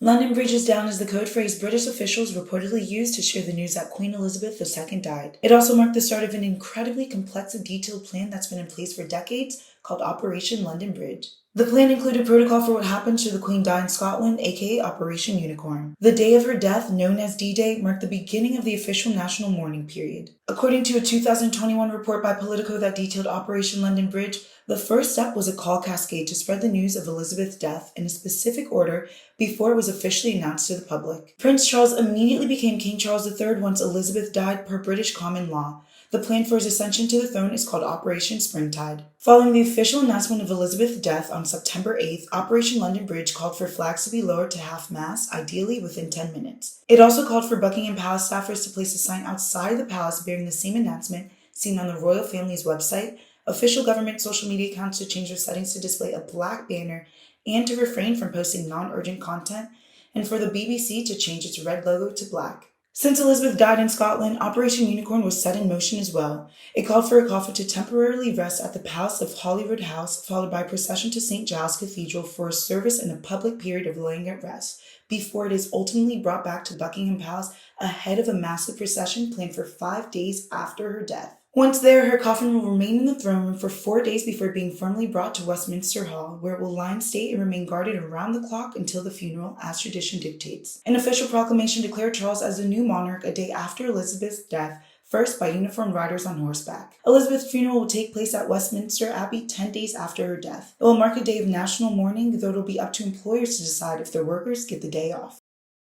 London Bridge is down as the code phrase British officials reportedly used to share the news that Queen Elizabeth II died. It also marked the start of an incredibly complex and detailed plan that's been in place for decades called Operation London Bridge. The plan included protocol for what happened should the Queen die in Scotland, aka Operation Unicorn. The day of her death, known as D-Day, marked the beginning of the official national mourning period. According to a 2021 report by Politico that detailed Operation London Bridge, the first step was a call cascade to spread the news of Elizabeth's death in a specific order before it was officially announced to the public. Prince Charles immediately became King Charles III once Elizabeth died per British common law. The plan for his ascension to the throne is called Operation Springtide. Following the official announcement of Elizabeth's death on September 8th, Operation London Bridge called for flags to be lowered to half-mast, ideally within 10 minutes. It also called for Buckingham Palace staffers to place a sign outside the palace bearing the same announcement seen on the royal family's website, official government social media accounts to change their settings to display a black banner and to refrain from posting non-urgent content, and for the BBC to change its red logo to black. Since Elizabeth died in Scotland, Operation Unicorn was set in motion as well. It called for a coffin to temporarily rest at the Palace of Holyrood House, followed by a procession to St. Giles Cathedral for a service and a public period of laying at rest, before it is ultimately brought back to Buckingham Palace ahead of a massive procession planned for 5 days after her death. Once there, her coffin will remain in the throne room for 4 days before being formally brought to Westminster Hall, where it will lie in state and remain guarded around the clock until the funeral, as tradition dictates. An official proclamation declared Charles as the new monarch a day after Elizabeth's death, first by uniformed riders on horseback. Elizabeth's funeral will take place at Westminster Abbey 10 days after her death. It will mark a day of national mourning, though it will be up to employers to decide if their workers get the day off.